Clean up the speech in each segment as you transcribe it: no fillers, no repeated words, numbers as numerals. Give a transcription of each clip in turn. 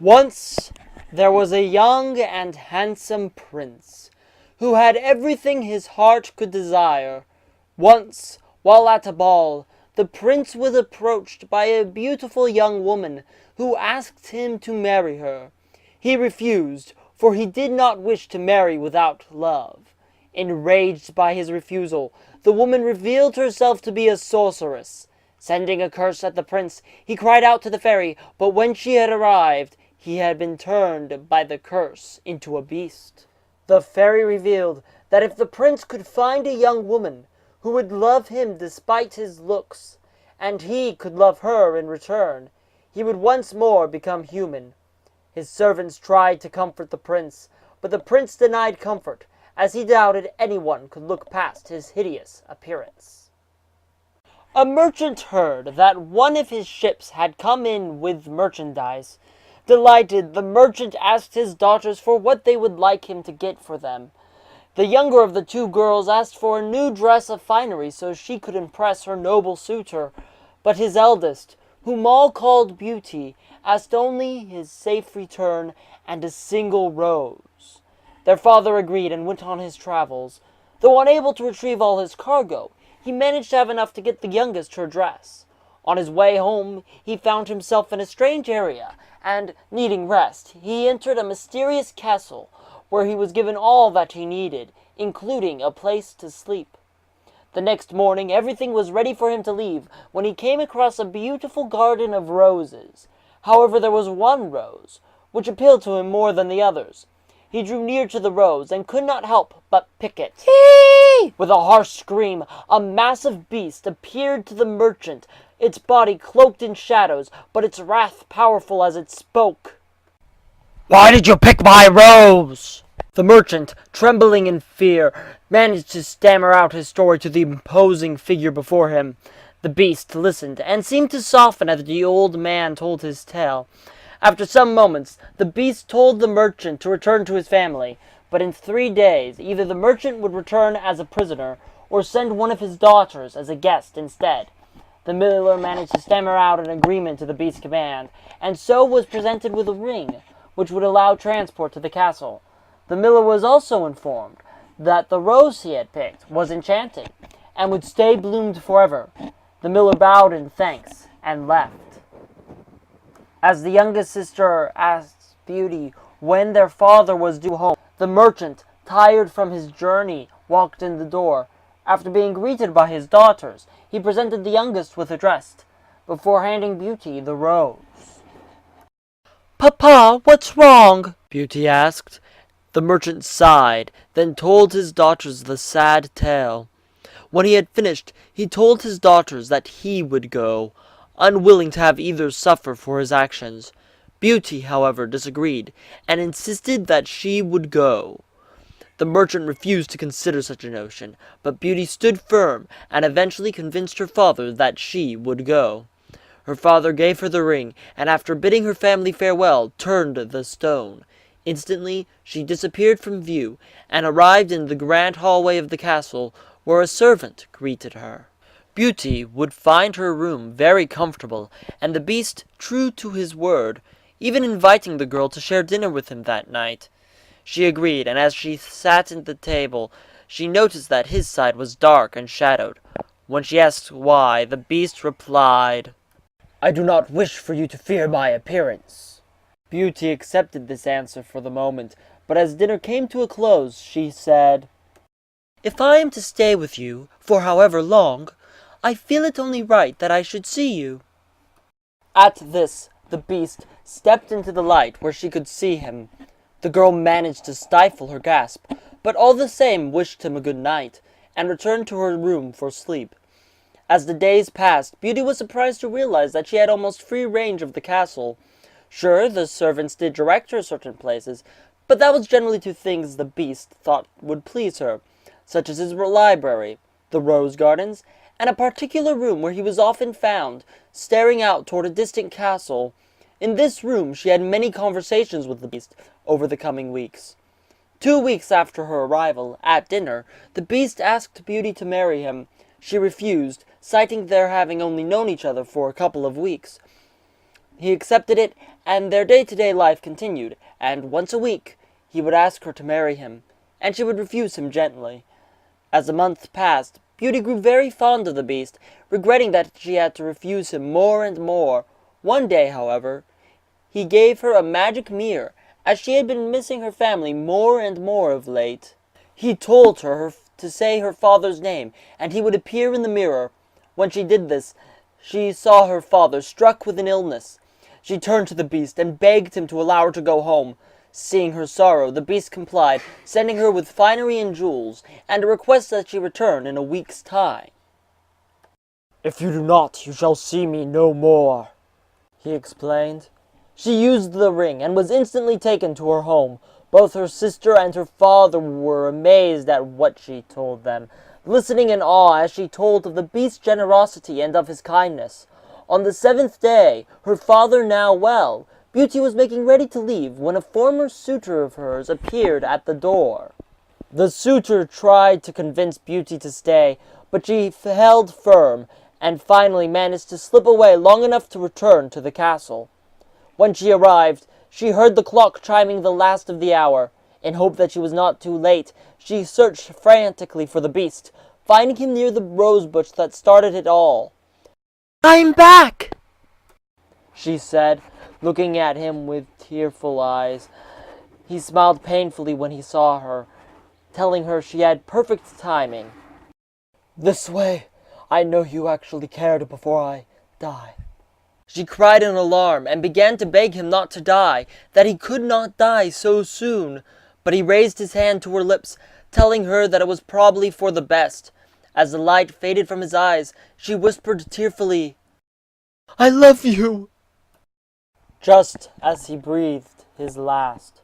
Once there was a young and handsome prince who had everything his heart could desire. Once, while at a ball, the prince was approached by a beautiful young woman who asked him to marry her. He refused, for he did not wish to marry without love. Enraged by his refusal, the woman revealed herself to be a sorceress. Sending a curse at the prince, he cried out to the fairy, but when she had arrived, he had been turned by the curse into a beast. The fairy revealed that if the prince could find a young woman who would love him despite his looks, and he could love her in return, he would once more become human. His servants tried to comfort the prince, but the prince denied comfort, as he doubted anyone could look past his hideous appearance. A merchant heard that one of his ships had come in with merchandise. Delighted, the merchant asked his daughters for what they would like him to get for them. The younger of the two girls asked for a new dress of finery so she could impress her noble suitor, but his eldest, whom all called Beauty, asked only his safe return and a single rose. Their father agreed and went on his travels. Though unable to retrieve all his cargo, he managed to have enough to get the youngest her dress. On his way home, he found himself in a strange area, and, needing rest, he entered a mysterious castle, where he was given all that he needed, including a place to sleep. The next morning, everything was ready for him to leave, when he came across a beautiful garden of roses. However, there was one rose, which appealed to him more than the others. He drew near to the rose, and could not help but pick it. With a harsh scream, a massive beast appeared to the merchant, its body cloaked in shadows, but its wrath powerful as it spoke. "Why did you pick my rose?" The merchant, trembling in fear, managed to stammer out his story to the imposing figure before him. The beast listened, and seemed to soften as the old man told his tale. After some moments, the beast told the merchant to return to his family, but in 3 days, either the merchant would return as a prisoner, or send one of his daughters as a guest instead. The miller managed to stammer out an agreement to the beast's command, and so was presented with a ring, which would allow transport to the castle. The miller was also informed that the rose he had picked was enchanted, and would stay bloomed forever. The miller bowed in thanks, and left. As the youngest sister asked Beauty when their father was due home, the merchant, tired from his journey, walked in the door. After being greeted by his daughters, he presented the youngest with a dress, before handing Beauty the rose. "Papa, what's wrong?" Beauty asked. The merchant sighed, then told his daughters the sad tale. When he had finished, he told his daughters that he would go, unwilling to have either suffer for his actions. Beauty, however, disagreed, and insisted that she would go. The merchant refused to consider such a notion, but Beauty stood firm, and eventually convinced her father that she would go. Her father gave her the ring, and after bidding her family farewell, turned the stone. Instantly, she disappeared from view, and arrived in the grand hallway of the castle, where a servant greeted her. Beauty would find her room very comfortable, and the beast true to his word, even inviting the girl to share dinner with him that night. She agreed, and as she sat at the table, she noticed that his side was dark and shadowed. When she asked why, the beast replied, "I do not wish for you to fear my appearance." Beauty accepted this answer for the moment, but as dinner came to a close, she said, "If I am to stay with you, for however long, I feel it only right that I should see you." At this, the beast stepped into the light where she could see him. The girl managed to stifle her gasp, but all the same wished him a good night, and returned to her room for sleep. As the days passed, Beauty was surprised to realize that she had almost free range of the castle. Sure, the servants did direct her certain places, but that was generally to things the beast thought would please her, such as his library, the rose gardens, and a particular room where he was often found, staring out toward a distant castle. In this room she had many conversations with the beast over the coming weeks. 2 weeks after her arrival, at dinner, the Beast asked Beauty to marry him. She refused, citing their having only known each other for a couple of weeks. He accepted it, and their day-to-day life continued, and once a week he would ask her to marry him, and she would refuse him gently. As the month passed, Beauty grew very fond of the Beast, regretting that she had to refuse him more and more. One day, however, he gave her a magic mirror, as she had been missing her family more and more of late. He told her to say her father's name, and he would appear in the mirror. When she did this, she saw her father struck with an illness. She turned to the Beast and begged him to allow her to go home. Seeing her sorrow, the Beast complied, sending her with finery and jewels, and a request that she return in a week's time. "If you do not, you shall see me no more," he explained. She used the ring, and was instantly taken to her home. Both her sister and her father were amazed at what she told them, listening in awe as she told of the Beast's generosity and of his kindness. On the 7th day, her father now well, Beauty was making ready to leave when a former suitor of hers appeared at the door. The suitor tried to convince Beauty to stay, but she held firm, and finally managed to slip away long enough to return to the castle. When she arrived, she heard the clock chiming the last of the hour. In hope that she was not too late, she searched frantically for the Beast, finding him near the rosebush that started it all. "I'm back!" she said, looking at him with tearful eyes. He smiled painfully when he saw her, telling her she had perfect timing. "This way. I know you actually cared before I die." She cried in alarm and began to beg him not to die, that he could not die so soon. But he raised his hand to her lips, telling her that it was probably for the best. As the light faded from his eyes, she whispered tearfully, "I love you!" just as he breathed his last.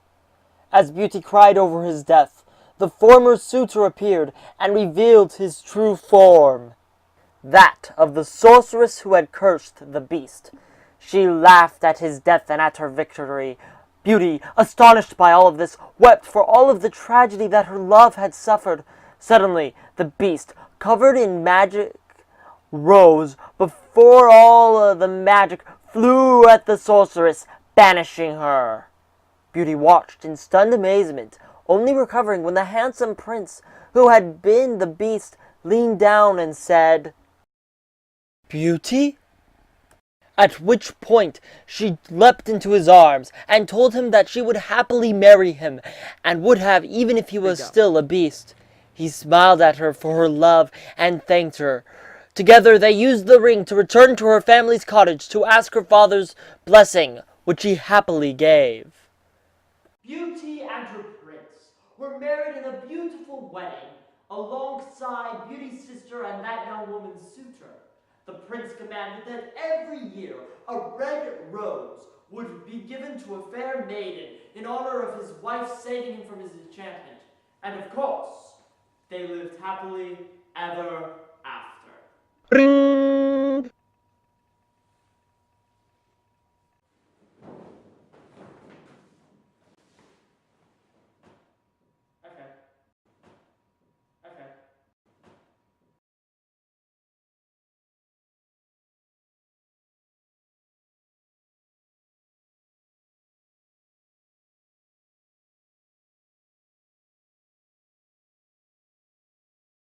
As Beauty cried over his death, the former suitor appeared and revealed his true form, that of the sorceress who had cursed the Beast. She laughed at his death and at her victory. Beauty, astonished by all of this, wept for all of the tragedy that her love had suffered. Suddenly, the Beast, covered in magic, rose before all the magic flew at the sorceress, banishing her. Beauty watched in stunned amazement, only recovering when the handsome prince, who had been the Beast, leaned down and said, "Beauty?" At which point she leapt into his arms and told him that she would happily marry him, and would have even if he was still a beast. He smiled at her for her love and thanked her. Together they used the ring to return to her family's cottage to ask her father's blessing, which he happily gave. Beauty and her prince were married in a beautiful wedding, alongside Beauty's sister and that young woman's suitor. The prince commanded that every year a red rose would be given to a fair maiden in honor of his wife saving him from his enchantment. And of course, they lived happily ever after. Ring!